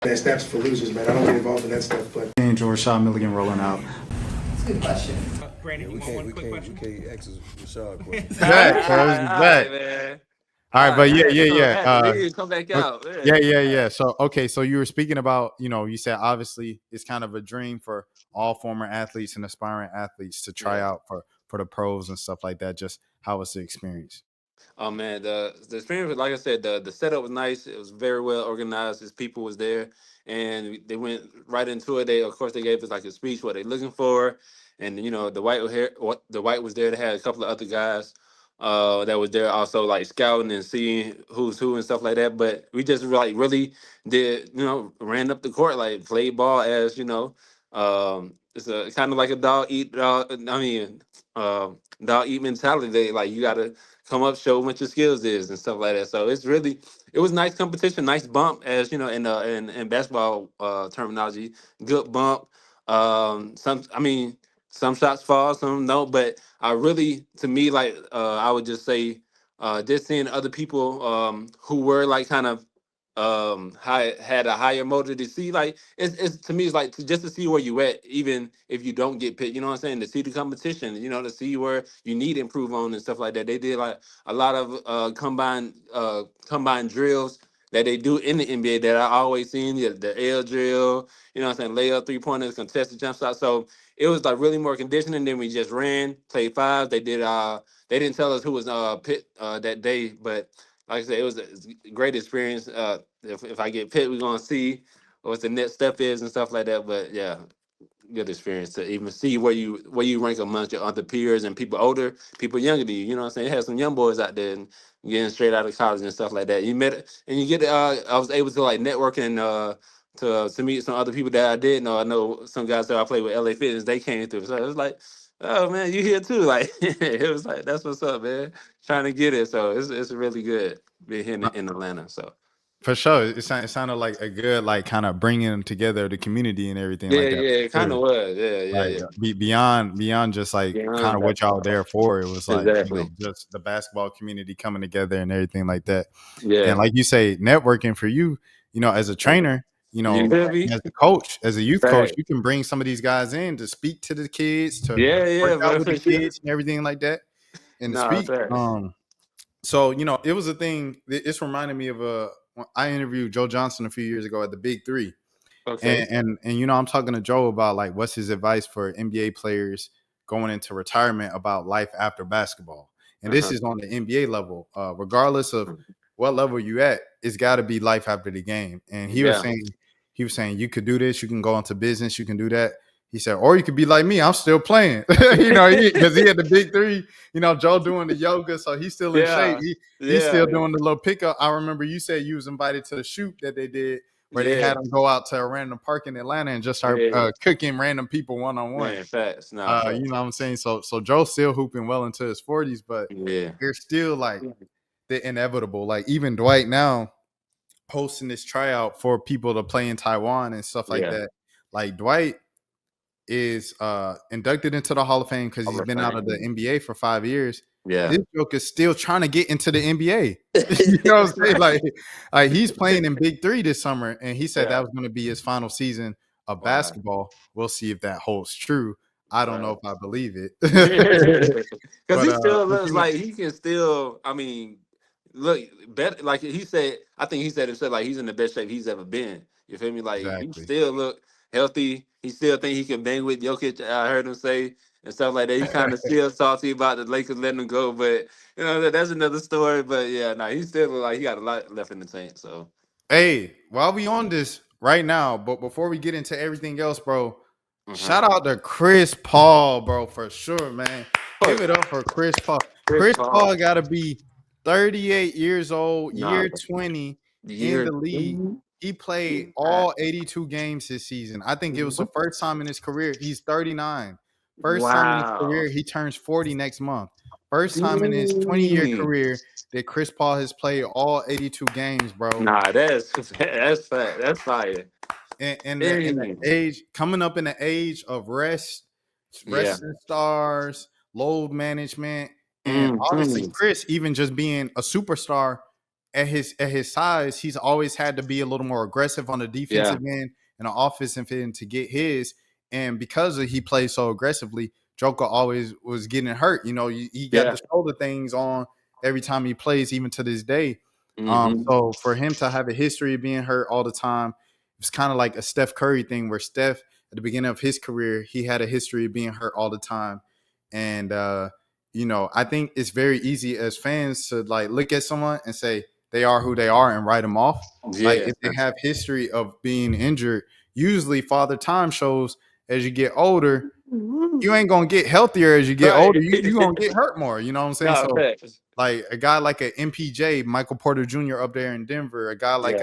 That snaps for losers, man. I don't get involved in that stuff, but Angel Rashad Milligan rolling out. That's a good question. Brandon, Yeah, you want one quick question? we can't ask Rashad questions. Back, All cuz right, back. man. All right, but I had to come. I yeah. had to leave. Come back out. Yeah, Man. yeah. So okay, so you were speaking about, you said obviously it's kind of a dream for all former athletes and aspiring athletes to try Yeah. out for the pros and stuff like that. Just how was the experience? Oh man, the experience, like I said, the setup was nice. It was very well organized. His people was there, and they went right into it. They, of course, they gave us like a speech what they're looking for, and the white was here. What the white was there. They had a couple of other guys, that was there also like scouting and seeing who's who and stuff like that. But we just like really did, ran up the court, like played ball as it's a kind of like a dog eat dog. I mean, dog eat mentality. They like you gotta come up, show what your skills is and stuff like that. So it was nice competition, nice bump, as you know, in basketball terminology, good bump. Some shots fall, some no, but I really, to me, like I would just say, just seeing other people who were like kind of had a higher motive to see, like it's to me it's like just to see where you at, even if you don't get picked, you know what I'm saying, to see the competition, to see where you need to improve on and stuff like that. They did like a lot of combine drills that they do in the NBA that I always seen, the L drill, you know what I'm saying, layup, 3 pointers, contested jump shot. So it was like really more conditioning. Then we just ran, played fives. They didn't tell us who was pit that day, but like I said, it was a great experience. If I get picked, we're gonna see what the next step is and stuff like that. But yeah, good experience to even see where you rank amongst your other peers and people older, people younger than you. You know what I'm saying? You had some young boys out there and getting straight out of college and stuff like that. You met and you get. I was able to like network and to meet some other people that I did know. I know some guys that I played with LA Fitness. They came through, so it was like, oh man, you here too? Like it was like that's what's up, man. Trying to get it, so it's really good being here in Atlanta. So. For sure, it sounded like a good like kind of bringing together the community and everything Yeah, like that. yeah, it For kind sure. of was. Yeah, yeah, Like yeah. beyond just like kind Beyond of what y'all basketball. there for. It was like Exactly. just the basketball community coming together and everything like that. And Yeah. like you say, networking for you, as a trainer, You feel me? as a coach, as a youth coach, Right. you can bring some of these guys in to speak to the kids, to Yeah, work yeah, out but with for the sure. kids and everything like that, and to No, speak. facts. So it was a thing. It's reminded me of I interviewed Joe Johnson a few years ago at the Big Three, Okay. and I'm talking to Joe about like what's his advice for NBA players going into retirement about life after basketball. And this Uh-huh. is on the NBA level. Regardless of what level you at, it's got to be life after the game. And Yeah. he was saying you could do this, you can go into business, you can do that. He said, or you could be like me, I'm still playing. Because he had the Big Three. Joe doing the yoga, so he's still in shape. Yeah. He's Yeah. still doing the little pickup. I remember you said you was invited to the shoot that they did where they Yeah. had him go out to a random park in Atlanta and just start Yeah. cooking random people one on one. Man, facts. Nah, You facts. know what I'm saying? So Joe's still hooping well into his 40s, but Yeah. there's still like the inevitable. Like even Dwight now hosting this tryout for people to play in Taiwan and stuff like Yeah. that. Like Dwight is inducted into the Hall of Fame because All he's the been out of the time. NBA for 5 years. Yeah. This joke is still trying to get into the NBA. You know what I'm saying? Like he's playing in Big Three this summer, and he said that Yeah. was going to be his final season of Wow. basketball. We'll see if that holds true. I don't know Wow. if I believe it, Because but he still looks like he can still, I mean, look better. Like he said, I think he said himself, like he's in the best shape he's ever been. You feel me? Like he exactly. still look healthy. He still think he can bang with Jokic. I heard him say and stuff like that. He kind of still salty about the Lakers letting him go, but that's another story. But yeah, no, he still look like he got a lot left in the tank. So Hey, while we on this right now, but before we get into everything else, bro, uh-huh. shout out to Chris Paul, bro, for sure, man. Give Chris it up for Chris Paul. Chris Paul, Paul got to be 38 years old, nah, year 20 the in year. the league. He played all 82 games this season. I think it was the first time in his career. He's 39. First time in his Wow. career, he turns 40 next month. First time in his 20-year Dang. career that Chris Paul has played all 82 games, bro. Nah, that's fat. That's fire. In the Dang. age coming up in the age of Yeah. resting stars, load management, and obviously Mm-hmm. Chris even just being a superstar at his size, he's always had to be a little more aggressive on the defensive end and the offensive end to get his. And because he plays so aggressively, Joker always was getting hurt. He got the shoulder things on every time he plays, even to this day. So for him to have a history of being hurt all the time, it's kind of like a Steph Curry thing, where Steph at the beginning of his career, he had a history of being hurt all the time. And I think it's very easy as fans to like look at someone and say they are who they are and write them off. Like if they have history of being injured, usually Father Time shows as you get older, you ain't gonna get healthier as you get older. You gonna get hurt more. You know what I'm saying? No, So like a guy like a MPJ, Michael Porter Jr. up there in Denver, a guy like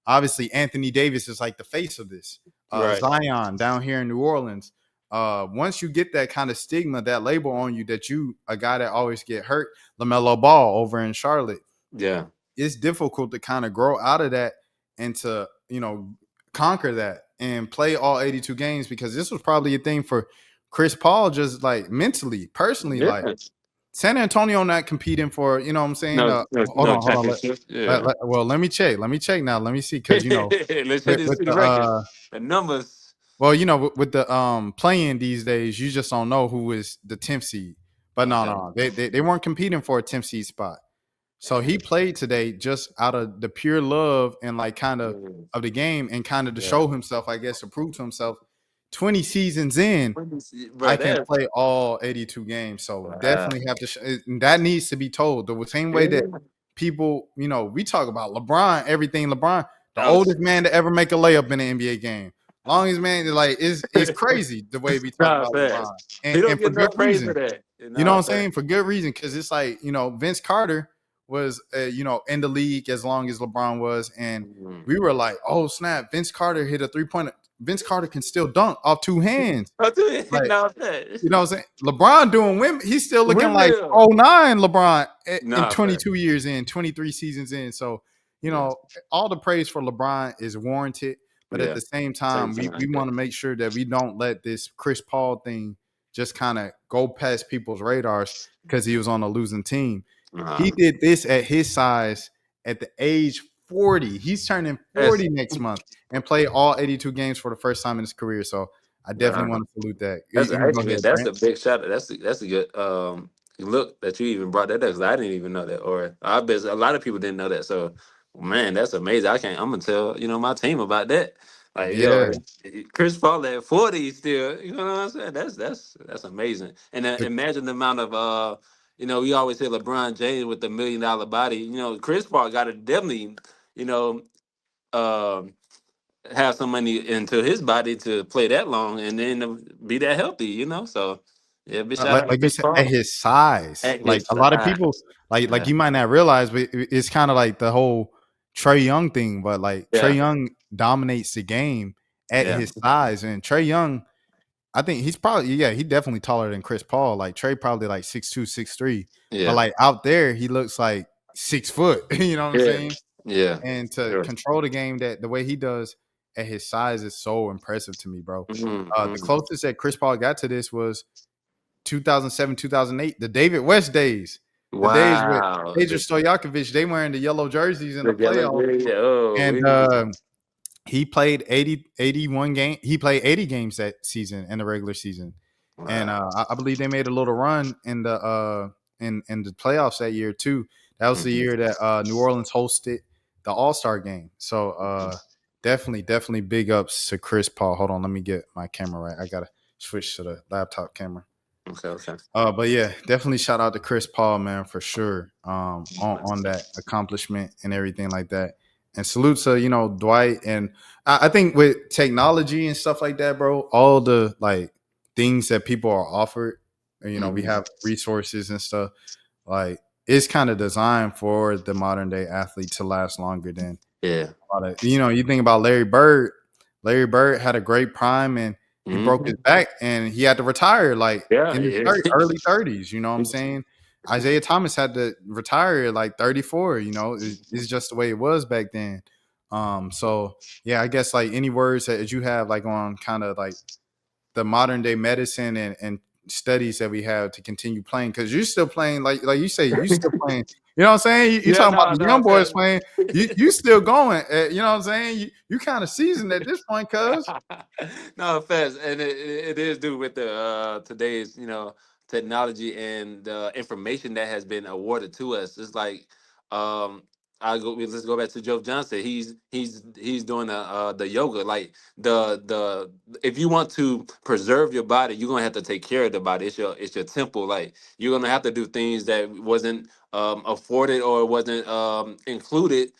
obviously Anthony Davis is like the face of this. Zion down here in New Orleans. Once you get that kind of stigma, that label on you that you a guy that always get hurt, LaMelo Ball over in Charlotte. Yeah. It's difficult to kind of grow out of that and to, conquer that and play all 82 games, because this was probably a thing for Chris Paul, just like mentally, personally, like San Antonio not competing for, you know what I'm saying? Hold on. Well, let me check now. Let me see, because let's hit this record. The numbers. Well, with the playing these days, you just don't know who is the 10th seed. But no, they weren't competing for a 10th seed spot. So he played today just out of the pure love and like kind of the game, and kind of to show himself, I guess, to prove to himself. 20 seasons in, I can play all 82 games. So definitely have to. That needs to be told the same way that people, we talk about LeBron, everything. LeBron, the oldest man to ever make a layup in an NBA game. Longest man, like it's crazy the way we talk about LeBron, and for good reason. For that. You know what I'm saying? For good reason, because it's like Vince Carter was in the league as long as LeBron was, and we were like, oh snap, Vince Carter hit a 3-pointer. Vince Carter can still dunk off two hands. Like, you know what I'm saying? LeBron doing women, he's still looking like 09 LeBron in 22 years in, 23 seasons in. So, all the praise for LeBron is warranted. But at the same time, we want to make sure that we don't let this Chris Paul thing just kind of go past people's radars because he was on a losing team. He did this at his size at the age 40. He's turning 40 next month and played all 82 games for the first time in his career. So I definitely want to salute that. That's a big shout out. That's a good look that you even brought that up, because I didn't even know that, or I bet a lot of people didn't know that. So man, that's amazing. I'm gonna tell my team about that. Like Chris Paul at 40 still, you know what I'm saying? That's amazing. And imagine the amount of we always say LeBron James with the $1 million body. Chris Paul got to definitely, have some money into his body to play that long and then be that healthy. So big shout out to like you Chris said, Paul. at his size, like a lot of people, like you might not realize, but it's kind of like the whole Trae Young thing. But like Trae Young dominates the game at his size, and Trae Young, I think he's probably he definitely taller than Chris Paul. Like Trae probably like 6'2", 6'3". But like out there, he looks like 6 foot. You know what I'm saying? Yeah. And to control the game the way he does at his size is so impressive to me, bro. The closest that Chris Paul got to this was 2007, 2008, the David West days. The days with Peja Stojakovic, they wearing the yellow jerseys in the playoffs. And he played 81 games. He played 80 games that season in the regular season. Wow. And I believe they made a little run in the in the playoffs that year too. That was the year that New Orleans hosted the All-Star game. So definitely big ups to Chris Paul. Hold on, let me get my camera right. I gotta switch to the laptop camera. Okay. But yeah, definitely shout out to Chris Paul, man, for sure. On that accomplishment and everything like that. And salute to, Dwight. And I think with technology and stuff like that, bro, all the like things that people are offered, we have resources and stuff, like it's kind of designed for the modern day athlete to last longer than you think about Larry Bird. Larry Bird had a great prime and he broke his back and he had to retire in his early 30s. You know what I'm saying? Isaiah Thomas had to retire at like 34. It's just the way it was back then. So yeah, I guess like any words that you have like on kind of like the modern day medicine and studies that we have to continue playing, because you're still playing like you say, you're still playing You know what I'm saying? You Yeah, talking about no, the no, young boys cause playing. You still going. You know what I'm saying? You kind of seasoned at this point, cuz. no, fast, and it is due with the today's technology and information that has been awarded to us. It's like um let's go back to Joe Johnson. He's doing the yoga. Like the if you want to preserve your body, you're gonna have to take care of the body. It's your temple. Like you're gonna have to do things that wasn't afforded or wasn't included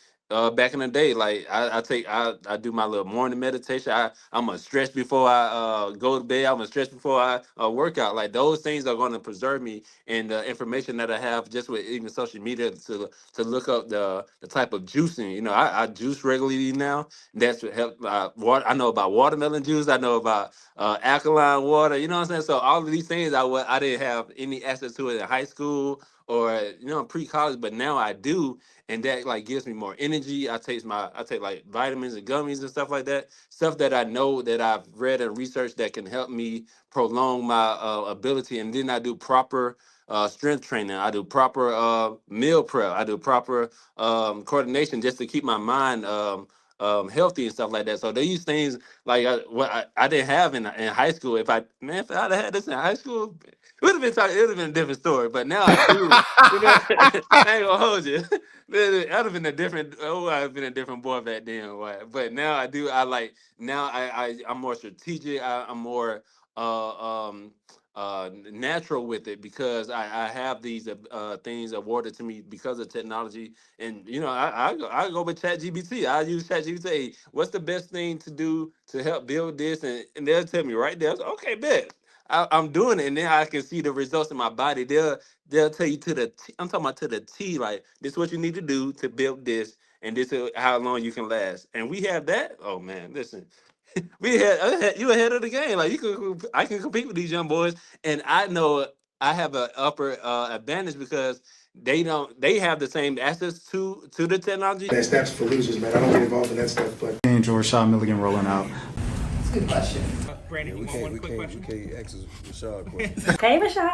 back in the day. Like I do my little morning meditation. I'm gonna stretch before I go to bed. I'm gonna stretch before I work out. Like those things are gonna preserve me, and the information that I have just with even social media to look up the type of juicing. I juice regularly now. That's what help. Water. I know about watermelon juice. I know about alkaline water. You know what I'm saying? So all of these things I didn't have any access to it in high school or pre-college, but now I do, and that like gives me more energy. I take like vitamins and gummies and stuff like that. Stuff that I know that I've read and researched that can help me prolong my ability. And then I do proper strength training. I do proper meal prep. I do proper coordination just to keep my mind healthy and stuff like that. So these things like what I didn't have in high school. If I'd have had this in high school, it would have been a different story. But now I do. I ain't gonna hold you. I'd have been a different. Oh, I'd have been a different boy back then. But now I do. I like now. I'm more strategic. I'm more natural with it because I have these things awarded to me because of technology. And I go with ChatGPT. I use ChatGPT. Hey, what's the best thing to do to help build this? And they'll tell me right there. I say, okay, bet. I'm doing it, and then I can see the results in my body. They'll tell you to the T. I'm talking about to the T. Like this, is what you need to do to build this, and this is how long you can last. And we have that. Oh man, listen, you ahead of the game. Like I can compete with these young boys, and I know I have an upper advantage because they have the same access to the technology. that's for losers, man. I don't get involved in that stuff, but. And Rashad Milligan rolling out. That's a good question. Yeah, Brandon, we you want one can't quick question? ask Rashad a question. Hey, Rashad.